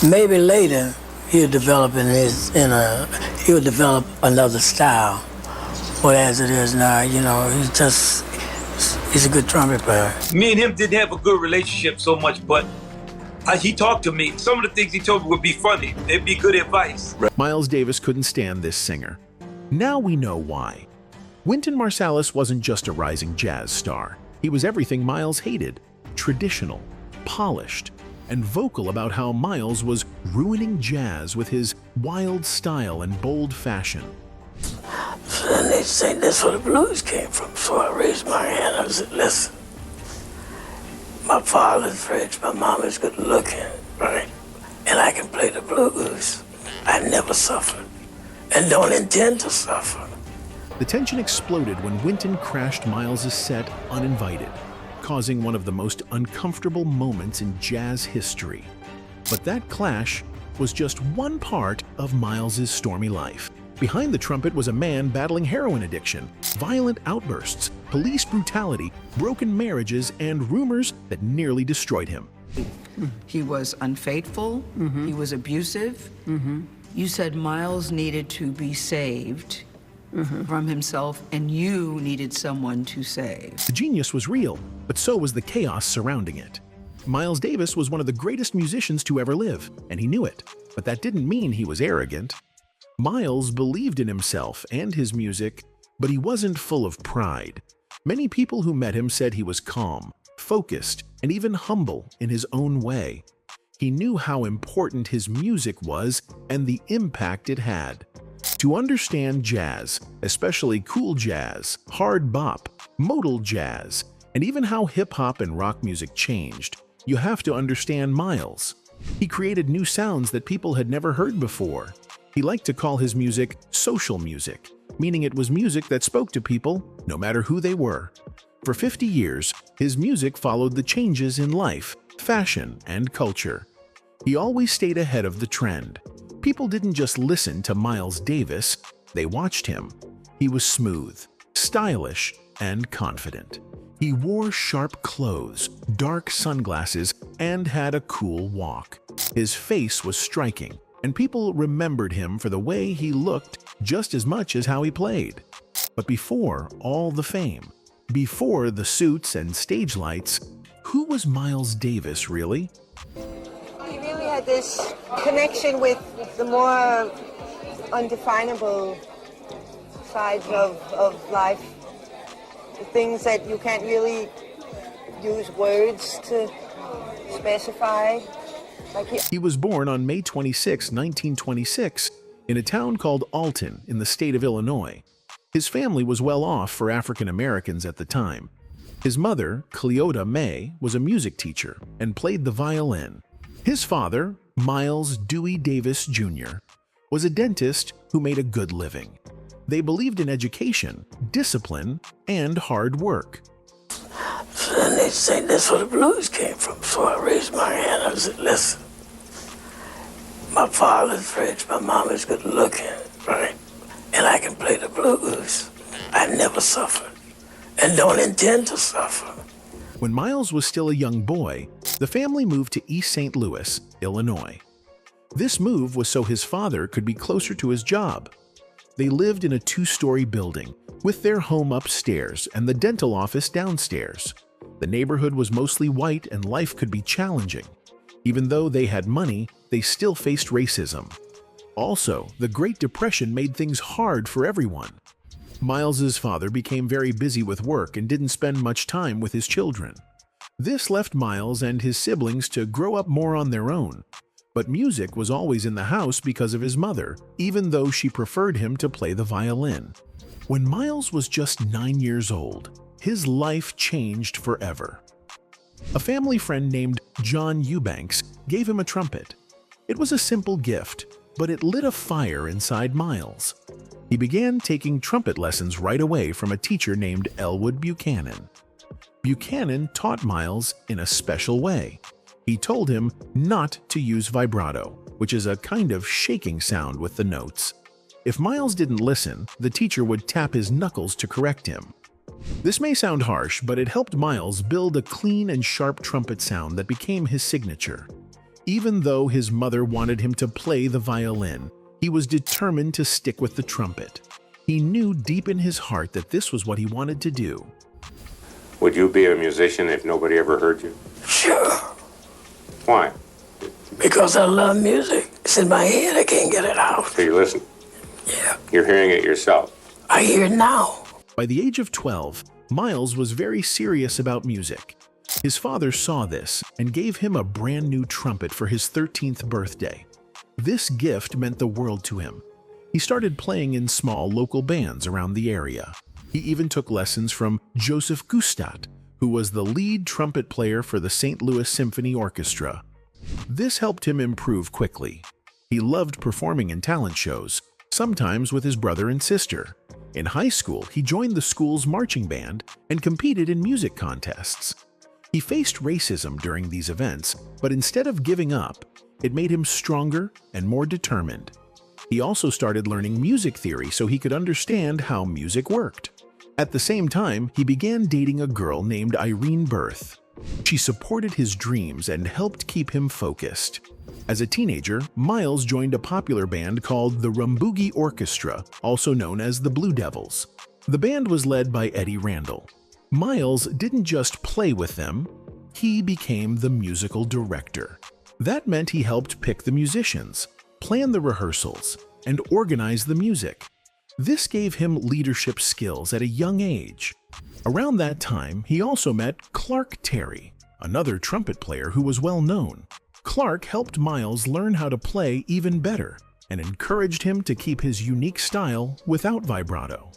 Maybe later he'll develop he'll develop another style. But as it is now, he's a good trumpet player. Me and him didn't have a good relationship so much, but he talked to me. Some of the things he told me would be funny. They'd be good advice. Miles Davis couldn't stand this singer. Now we know why. Wynton Marsalis wasn't just a rising jazz star. He was everything Miles hated: traditional, polished, and vocal about how Miles was ruining jazz with his wild style and bold fashion. So then they say that's where the blues came from. So I raised my hand. I said, listen, my father's rich, my mama's good looking, right? And I can play the blues. I never suffered and don't intend to suffer. The tension exploded when Wynton crashed Miles' set uninvited, causing one of the most uncomfortable moments in jazz history. But that clash was just one part of Miles' stormy life. Behind the trumpet was a man battling heroin addiction, violent outbursts, police brutality, broken marriages, and rumors that nearly destroyed him. He was unfaithful, he was abusive. You said Miles needed to be saved from himself, and you needed someone to save. The genius was real, but so was the chaos surrounding it. Miles Davis was one of the greatest musicians to ever live, and he knew it. But that didn't mean he was arrogant. Miles believed in himself and his music, but he wasn't full of pride. Many people who met him said he was calm, focused, and even humble in his own way. He knew how important his music was and the impact it had. To understand jazz, especially cool jazz, hard bop, modal jazz, and even how hip-hop and rock music changed, you have to understand Miles. He created new sounds that people had never heard before. He liked to call his music social music, meaning it was music that spoke to people, no matter who they were. For 50 years, his music followed the changes in life, fashion, and culture. He always stayed ahead of the trend. People didn't just listen to Miles Davis, they watched him. He was smooth, stylish, and confident. He wore sharp clothes, dark sunglasses, and had a cool walk. His face was striking, and people remembered him for the way he looked just as much as how he played. But before all the fame, before the suits and stage lights, who was Miles Davis really? He really had this connection with the more undefinable sides of life, the things that you can't really use words to specify. He was born on May 26, 1926, in a town called Alton in the state of Illinois. His family was well off for African Americans at the time. His mother, Cleota May, was a music teacher and played the violin. His father, Miles Dewey Davis Jr., was a dentist who made a good living. They believed in education, discipline, and hard work. So then they say that's where the blues came from. So I raised my hand. I said, listen, my father's rich, my mama's good looking, right? And I can play the blues. I never suffered and don't intend to suffer. When Miles was still a young boy, the family moved to East St. Louis, Illinois. This move was so his father could be closer to his job. They lived in a two-story building, with their home upstairs and the dental office downstairs. The neighborhood was mostly white and life could be challenging. Even though they had money, they still faced racism. Also, the Great Depression made things hard for everyone. Miles's father became very busy with work and didn't spend much time with his children. This left Miles and his siblings to grow up more on their own. But music was always in the house because of his mother, even though she preferred him to play the violin. When Miles was just 9 years old, his life changed forever. A family friend named John Eubanks gave him a trumpet. It was a simple gift, but it lit a fire inside Miles. He began taking trumpet lessons right away from a teacher named Elwood Buchanan. Buchanan taught Miles in a special way. He told him not to use vibrato, which is a kind of shaking sound with the notes. If Miles didn't listen, the teacher would tap his knuckles to correct him. This may sound harsh, but it helped Miles build a clean and sharp trumpet sound that became his signature. Even though his mother wanted him to play the violin, he was determined to stick with the trumpet. He knew deep in his heart that this was what he wanted to do. Would you be a musician if nobody ever heard you? Sure, Why? because I love music. It's in my head, I can't get it out. So you listen. Yeah, You're hearing it yourself. I hear it now. By the age of 12, Miles was very serious about music. His father saw this and gave him a brand new trumpet for his 13th birthday. This gift meant the world to him. He started playing in small local bands around the area. He even took lessons from Joseph Gustat, who was the lead trumpet player for the St. Louis Symphony Orchestra. This helped him improve quickly. He loved performing in talent shows, sometimes with his brother and sister. In high school, he joined the school's marching band and competed in music contests. He faced racism during these events, but instead of giving up, it made him stronger and more determined. He also started learning music theory so he could understand how music worked. At the same time, he began dating a girl named Irene Berth. She supported his dreams and helped keep him focused. As a teenager, Miles joined a popular band called the Rumboogie Orchestra, also known as the Blue Devils. The band was led by Eddie Randall. Miles didn't just play with them, he became the musical director. That meant he helped pick the musicians, plan the rehearsals, and organize the music. This gave him leadership skills at a young age. Around that time, he also met Clark Terry, another trumpet player who was well known. Clark helped Miles learn how to play even better and encouraged him to keep his unique style without vibrato.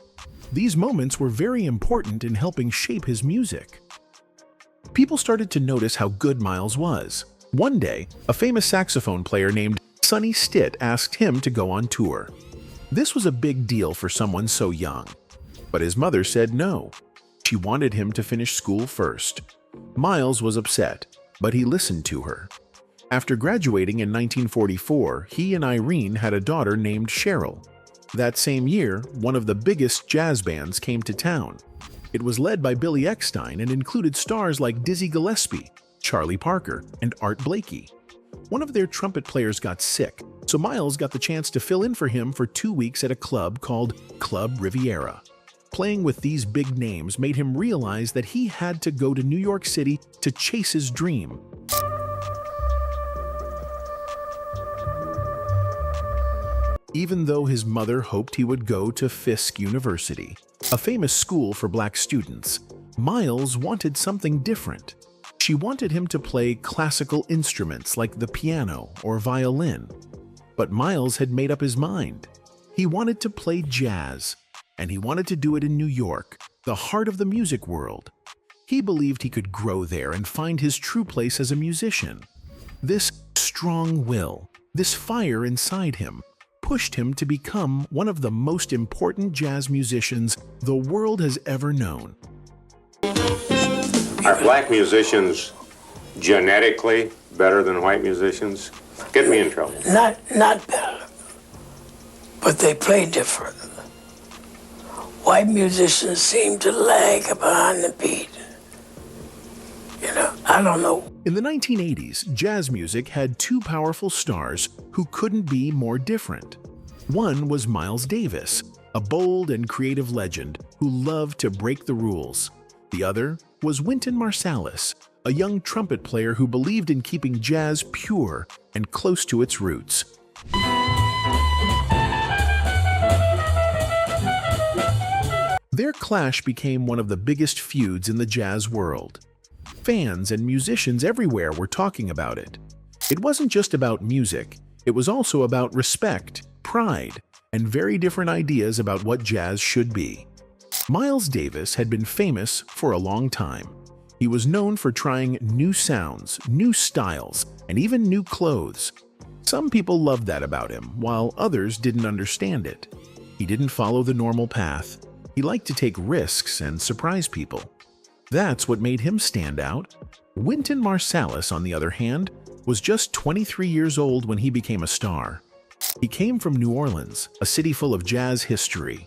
These moments were very important in helping shape his music. People started to notice how good Miles was. One day, a famous saxophone player named Sonny Stitt asked him to go on tour. This was a big deal for someone so young, but his mother said no. She wanted him to finish school first. Miles was upset, but he listened to her. After graduating in 1944, he and Irene had a daughter named Cheryl. That same year, one of the biggest jazz bands came to town. It was led by Billy Eckstine and included stars like Dizzy Gillespie, Charlie Parker, and Art Blakey. One of their trumpet players got sick, so Miles got the chance to fill in for him for 2 weeks at a club called Club Riviera. Playing with these big names made him realize that he had to go to New York City to chase his dream. Even though his mother hoped he would go to Fisk University, a famous school for black students, Miles wanted something different. She wanted him to play classical instruments like the piano or violin. But Miles had made up his mind. He wanted to play jazz, and he wanted to do it in New York, the heart of the music world. He believed he could grow there and find his true place as a musician. This strong will, this fire inside him, pushed him to become one of the most important jazz musicians the world has ever known. Are black musicians genetically better than white musicians? Get me in trouble. Not better, but they play different. White musicians seem to lag behind the beat. I don't know. In the 1980s, jazz music had two powerful stars who couldn't be more different. One was Miles Davis, a bold and creative legend who loved to break the rules. The other was Wynton Marsalis, a young trumpet player who believed in keeping jazz pure and close to its roots. Their clash became one of the biggest feuds in the jazz world. Fans and musicians everywhere were talking about it. It wasn't just about music, it was also about respect, pride, and very different ideas about what jazz should be. Miles Davis had been famous for a long time. He was known for trying new sounds, new styles, and even new clothes. Some people loved that about him, while others didn't understand it. He didn't follow the normal path. He liked to take risks and surprise people. That's what made him stand out. Wynton Marsalis, on the other hand, was just 23 years old when he became a star. He came from New Orleans, a city full of jazz history.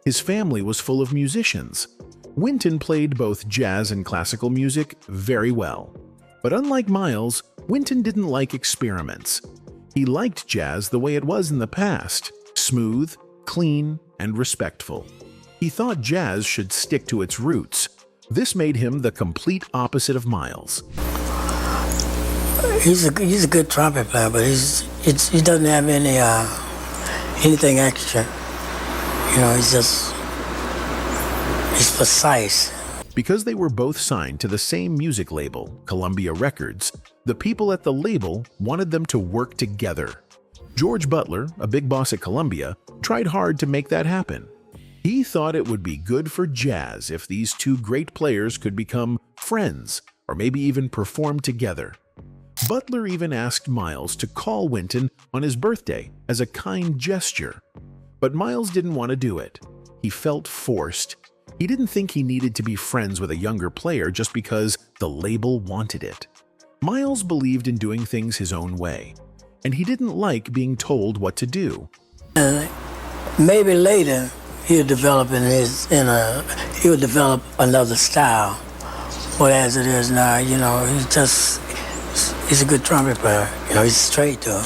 His family was full of musicians. Wynton played both jazz and classical music very well. But unlike Miles, Wynton didn't like experiments. He liked jazz the way it was in the past, smooth, clean, and respectful. He thought jazz should stick to its roots. This made him the complete opposite of Miles. He's a good trumpet player, but he doesn't have anything extra. You know, he's precise. Because they were both signed to the same music label, Columbia Records, the people at the label wanted them to work together. George Butler, a big boss at Columbia, tried hard to make that happen. He thought it would be good for jazz if these two great players could become friends, or maybe even perform together. Butler even asked Miles to call Wynton on his birthday as a kind gesture. But Miles didn't want to do it. He felt forced. He didn't think he needed to be friends with a younger player just because the label wanted it. Miles believed in doing things his own way, and he didn't like being told what to do. Maybe later he'll develop he'll develop another style. But as it is now, you know, he's a good trumpet player. You know, he's straight though.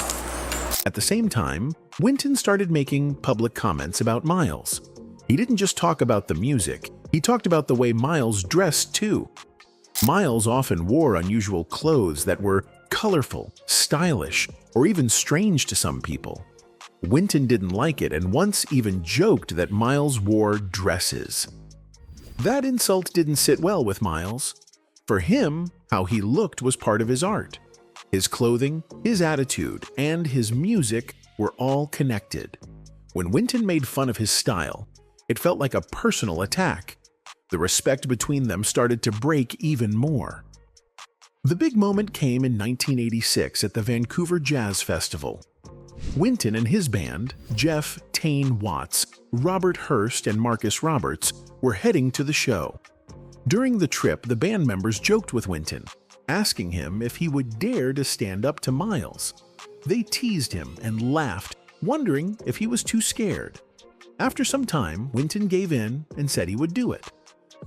At the same time, Wynton started making public comments about Miles. He didn't just talk about the music, he talked about the way Miles dressed too. Miles often wore unusual clothes that were colorful, stylish, or even strange to some people. Wynton didn't like it and once even joked that Miles wore dresses. That insult didn't sit well with Miles. For him, how he looked was part of his art. His clothing, his attitude, and his music were all connected. When Wynton made fun of his style, it felt like a personal attack. The respect between them started to break even more. The big moment came in 1986 at the Vancouver Jazz Festival. Wynton and his band, Jeff Tane Watts, Robert Hurst, and Marcus Roberts, were heading to the show. During the trip, the band members joked with Wynton, asking him if he would dare to stand up to Miles. They teased him and laughed, wondering if he was too scared. After some time, Wynton gave in and said he would do it.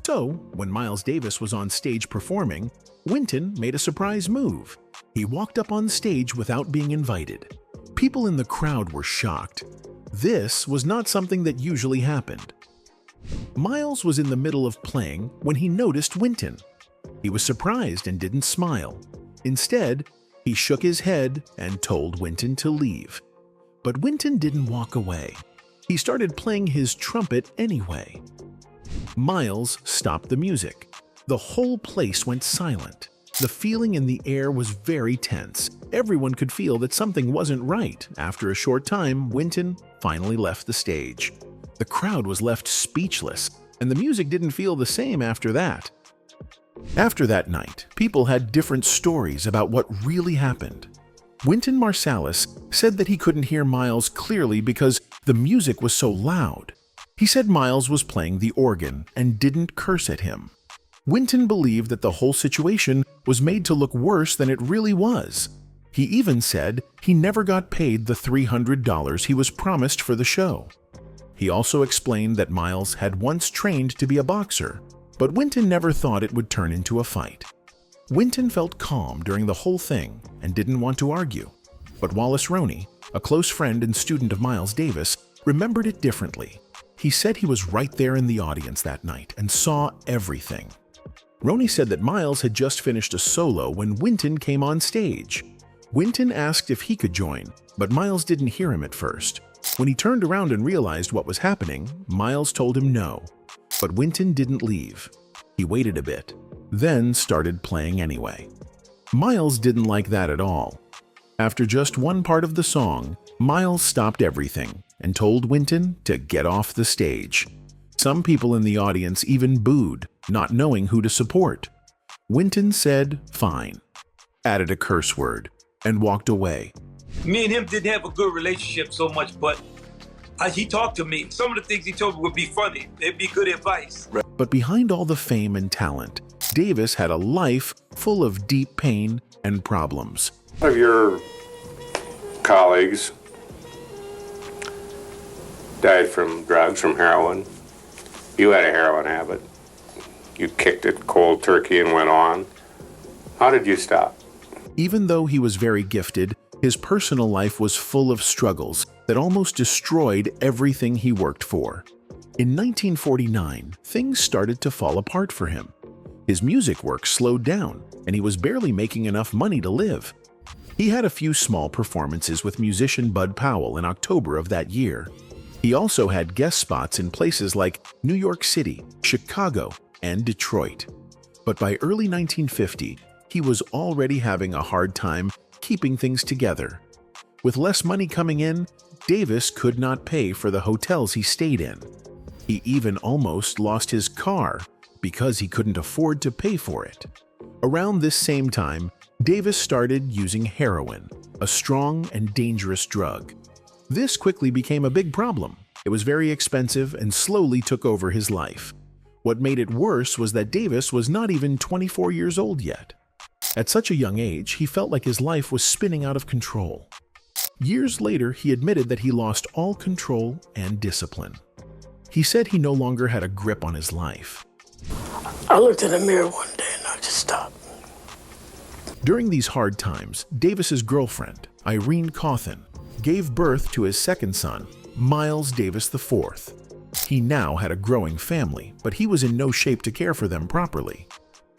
So, when Miles Davis was on stage performing, Wynton made a surprise move. He walked up on stage without being invited. People in the crowd were shocked. This was not something that usually happened. Miles was in the middle of playing when he noticed Wynton. He was surprised and didn't smile. Instead, he shook his head and told Wynton to leave. But Wynton didn't walk away. He started playing his trumpet anyway. Miles stopped the music. The whole place went silent. The feeling in the air was very tense. Everyone could feel that something wasn't right. After a short time, Wynton finally left the stage. The crowd was left speechless, and the music didn't feel the same after that. After that night, people had different stories about what really happened. Wynton Marsalis said that he couldn't hear Miles clearly because the music was so loud. He said Miles was playing the organ and didn't curse at him. Wynton believed that the whole situation was made to look worse than it really was. He even said he never got paid the $300 he was promised for the show. He also explained that Miles had once trained to be a boxer, but Wynton never thought it would turn into a fight. Wynton felt calm during the whole thing and didn't want to argue. But Wallace Roney, a close friend and student of Miles Davis, remembered it differently. He said he was right there in the audience that night and saw everything. Roney said that Miles had just finished a solo when Wynton came on stage. Wynton asked if he could join, but Miles didn't hear him at first. When he turned around and realized what was happening, Miles told him no. But Wynton didn't leave. He waited a bit, then started playing anyway. Miles didn't like that at all. After just one part of the song, Miles stopped everything and told Wynton to get off the stage. Some people in the audience even booed, not knowing who to support. Wynton said fine, added a curse word, and walked away. Me and him didn't have a good relationship so much, but he talked to me. Some of the things he told me would be funny. It'd be good advice. But behind all the fame and talent, Davis had a life full of deep pain and problems. One of your colleagues died from drugs, from heroin. You had a heroin habit. You kicked it cold turkey and went on. How did you stop? Even though he was very gifted, his personal life was full of struggles that almost destroyed everything he worked for. In 1949, things started to fall apart for him. His music work slowed down, and he was barely making enough money to live. He had a few small performances with musician Bud Powell in October of that year. He also had guest spots in places like New York City, Chicago, and Detroit. But by early 1950, he was already having a hard time keeping things together. With less money coming in, Davis could not pay for the hotels he stayed in. He even almost lost his car because he couldn't afford to pay for it. Around this same time, Davis started using heroin, a strong and dangerous drug. This quickly became a big problem. It was very expensive and slowly took over his life. What made it worse was that Davis was not even 24 years old yet. At such a young age, he felt like his life was spinning out of control. Years later, he admitted that he lost all control and discipline. He said he no longer had a grip on his life. I looked in the mirror one day and I just stopped. During these hard times, Davis's girlfriend, Irene Cawthon, gave birth to his second son, Miles Davis IV. He now had a growing family, but he was in no shape to care for them properly.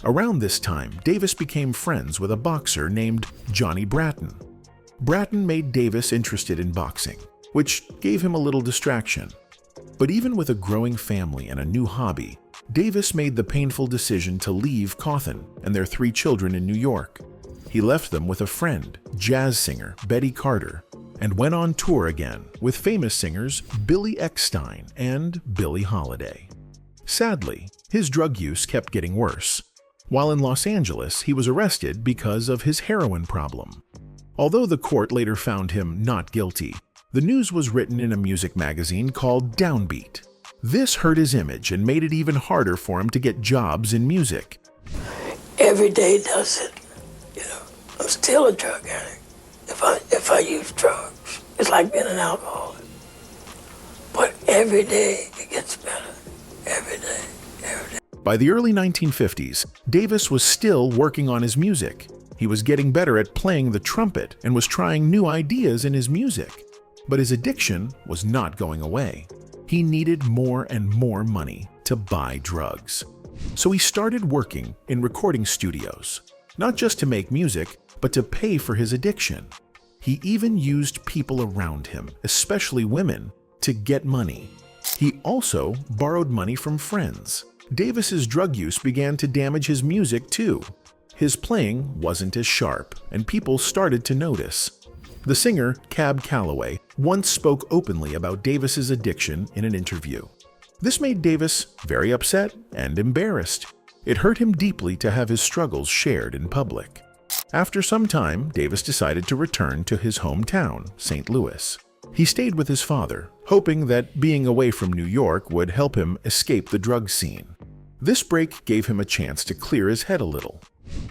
Around this time, Davis became friends with a boxer named Johnny Bratton. Bratton made Davis interested in boxing, which gave him a little distraction. But even with a growing family and a new hobby, Davis made the painful decision to leave Cawthon and their 3 children in New York. He left them with a friend, jazz singer Betty Carter, and went on tour again with famous singers Billy Eckstine and Billie Holiday. Sadly, his drug use kept getting worse. While in Los Angeles, he was arrested because of his heroin problem. Although the court later found him not guilty, the news was written in a music magazine called Downbeat. This hurt his image and made it even harder for him to get jobs in music. Every day does it. I'm still a drug addict. If I use drugs, it's like being an alcoholic. But every day it gets better. Every day, every day. By the early 1950s, Davis was still working on his music. He was getting better at playing the trumpet and was trying new ideas in his music. But his addiction was not going away. He needed more and more money to buy drugs. So he started working in recording studios, not just to make music, but to pay for his addiction. He even used people around him, especially women, to get money. He also borrowed money from friends. Davis's drug use began to damage his music too. His playing wasn't as sharp, and people started to notice. The singer, Cab Calloway, once spoke openly about Davis's addiction in an interview. This made Davis very upset and embarrassed. It hurt him deeply to have his struggles shared in public. After some time, Davis decided to return to his hometown, St. Louis. He stayed with his father, hoping that being away from New York would help him escape the drug scene. This break gave him a chance to clear his head a little.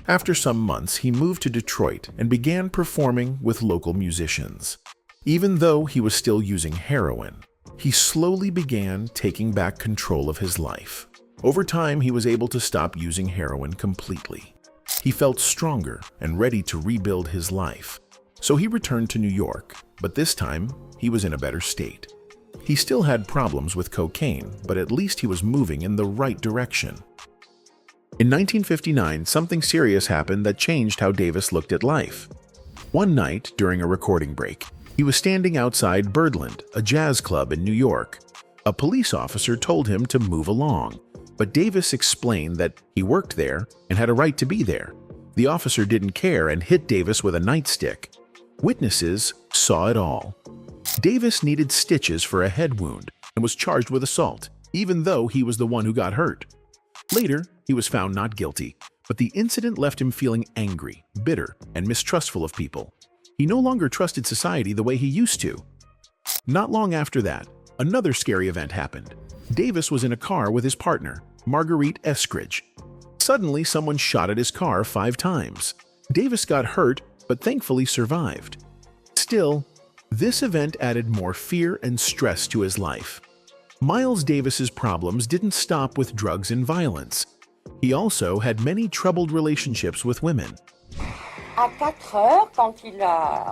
After some months, he moved to Detroit and began performing with local musicians. Even though he was still using heroin, he slowly began taking back control of his life. Over time, he was able to stop using heroin completely. He felt stronger and ready to rebuild his life. So he returned to New York, but this time he was in a better state. He still had problems with cocaine, but at least he was moving in the right direction. In 1959, something serious happened that changed how Davis looked at life. One night, during a recording break, he was standing outside Birdland, a jazz club in New York. A police officer told him to move along, but Davis explained that he worked there and had a right to be there. The officer didn't care and hit Davis with a nightstick. Witnesses saw it all. Davis needed stitches for a head wound and was charged with assault, even though he was the one who got hurt. Later, he was found not guilty, but the incident left him feeling angry, bitter, and mistrustful of people. He no longer trusted society the way he used to. Not long after that, another scary event happened. Davis was in a car with his partner, Marguerite Eskridge. Suddenly, someone shot at his car 5 times. Davis got hurt, but thankfully survived. Still, this event added more fear and stress to his life. Miles Davis's problems didn't stop with drugs and violence. He also had many troubled relationships with women. À 4 heures,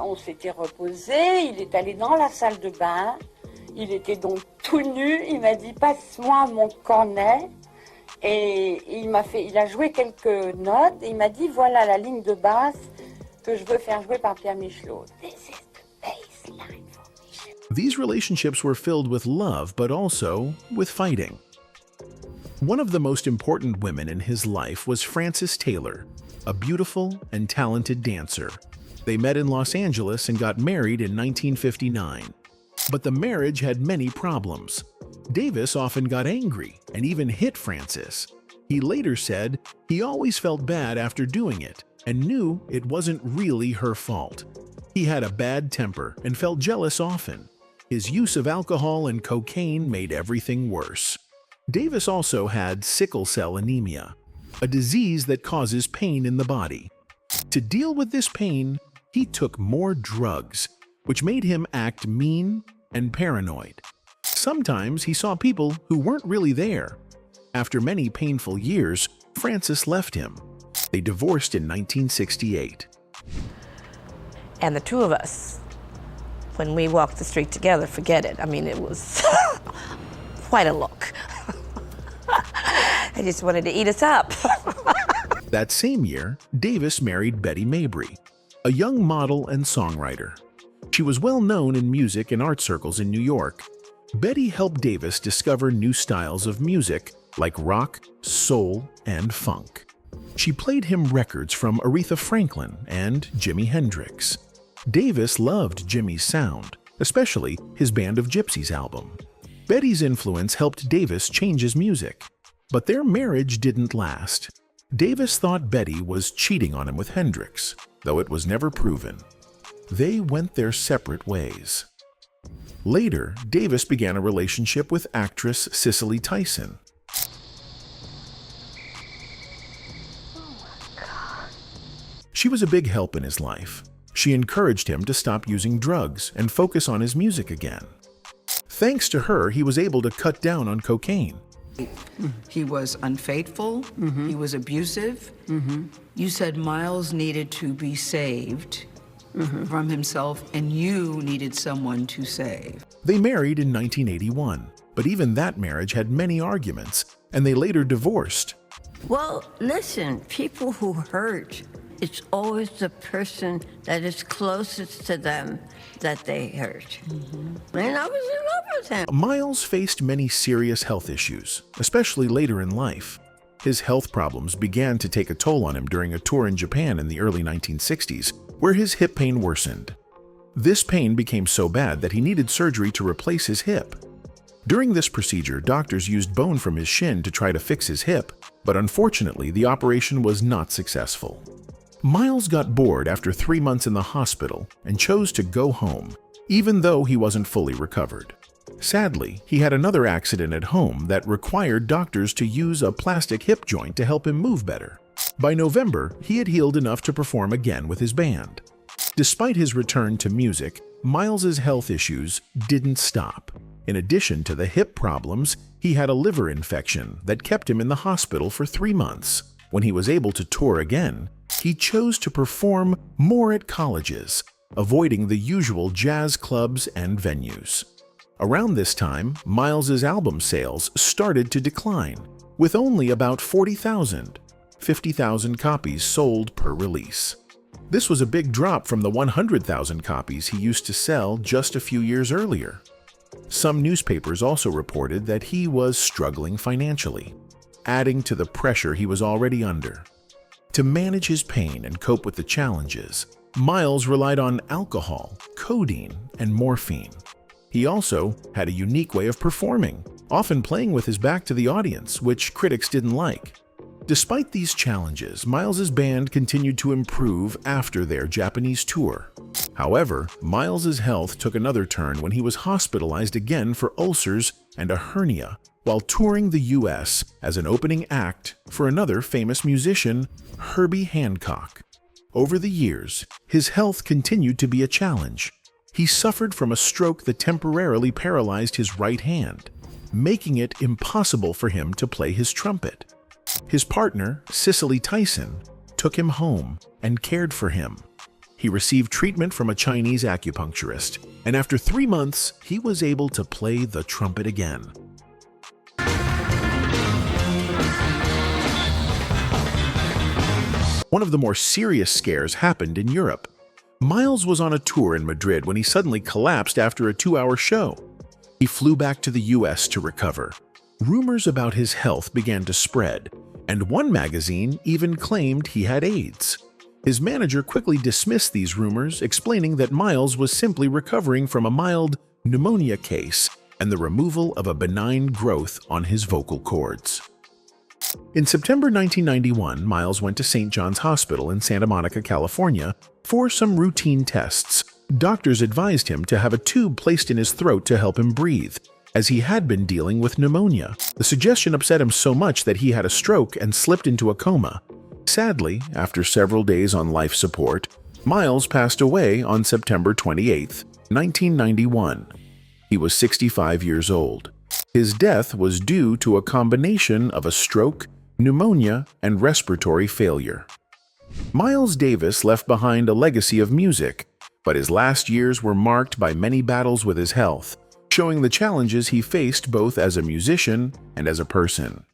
on s'était reposé, il est allé dans la salle de bain. Il était donc tout nu. Il m'a dit passe-moi mon cornet. Et il a joué quelques notes. Et il m'a dit voilà la ligne de basse que je veux faire jouer par Pierre Michelot. This is the bass line for Michelot. These relationships were filled with love, but also with fighting. One of the most important women in his life was Frances Taylor, a beautiful and talented dancer. They met in Los Angeles and got married in 1959. But the marriage had many problems. Davis often got angry and even hit Frances. He later said he always felt bad after doing it and knew it wasn't really her fault. He had a bad temper and felt jealous often. His use of alcohol and cocaine made everything worse. Davis also had sickle cell anemia, a disease that causes pain in the body. To deal with this pain, he took more drugs, which made him act mean and paranoid. Sometimes he saw people who weren't really there. After many painful years, Frances left him. They divorced in 1968. And the two of us, when we walked the street together, forget it. I mean, it was quite a look. I just wanted to eat us up. That same year, Davis married Betty Mabry, a young model and songwriter. She was well known in music and art circles in New York. Betty helped Davis discover new styles of music like rock, soul, and funk. She played him records from Aretha Franklin and Jimi Hendrix. Davis loved Jimmy's sound, especially his Band of Gypsies album. Betty's influence helped Davis change his music, but their marriage didn't last. Davis thought Betty was cheating on him with Hendrix, though it was never proven. They went their separate ways. Later, Davis began a relationship with actress Cicely Tyson. She was a big help in his life. She encouraged him to stop using drugs and focus on his music again. Thanks to her, he was able to cut down on cocaine. He was unfaithful. He was abusive. You said Miles needed to be saved from himself, and you needed someone to save. They married in 1981, but even that marriage had many arguments, and they later divorced. Well, listen, people who hurt, it's always the person that is closest to them that they hurt. And I was in love with him. Miles faced many serious health issues, especially later in life. His health problems began to take a toll on him during a tour in Japan in the early 1960s, where his hip pain worsened. This pain became so bad that he needed surgery to replace his hip. During this procedure, doctors used bone from his shin to try to fix his hip, but unfortunately, the operation was not successful. Miles got bored after 3 months in the hospital and chose to go home, even though he wasn't fully recovered. Sadly, he had another accident at home that required doctors to use a plastic hip joint to help him move better. By November, he had healed enough to perform again with his band. Despite his return to music, Miles's health issues didn't stop. In addition to the hip problems, he had a liver infection that kept him in the hospital for 3 months. When he was able to tour again, he chose to perform more at colleges, avoiding the usual jazz clubs and venues. Around this time, Miles's album sales started to decline, with only about 50,000 copies sold per release. This was a big drop from the 100,000 copies he used to sell just a few years earlier. Some newspapers also reported that he was struggling financially, adding to the pressure he was already under. To manage his pain and cope with the challenges, Miles relied on alcohol, codeine, and morphine. He also had a unique way of performing, often playing with his back to the audience, which critics didn't like. Despite these challenges, Miles's band continued to improve after their Japanese tour. However, Miles's health took another turn when he was hospitalized again for ulcers and a hernia while touring the U.S. as an opening act for another famous musician, Herbie Hancock. Over the years, his health continued to be a challenge. He suffered from a stroke that temporarily paralyzed his right hand, making it impossible for him to play his trumpet. His partner, Cicely Tyson, took him home and cared for him. He received treatment from a Chinese acupuncturist, and after 3 months, he was able to play the trumpet again. One of the more serious scares happened in Europe. Miles was on a tour in Madrid when he suddenly collapsed after a 2-hour show. He flew back to the US to recover. Rumors about his health began to spread, and one magazine even claimed he had AIDS. His manager quickly dismissed these rumors, explaining that Miles was simply recovering from a mild pneumonia case and the removal of a benign growth on his vocal cords. In September 1991, Miles went to St. John's Hospital in Santa Monica, California, for some routine tests. Doctors advised him to have a tube placed in his throat to help him breathe, as he had been dealing with pneumonia. The suggestion upset him so much that he had a stroke and slipped into a coma. Sadly, after several days on life support, Miles passed away on September 28, 1991. He was 65 years old. His death was due to a combination of a stroke, pneumonia, and respiratory failure. Miles Davis left behind a legacy of music, but his last years were marked by many battles with his health, showing the challenges he faced both as a musician and as a person.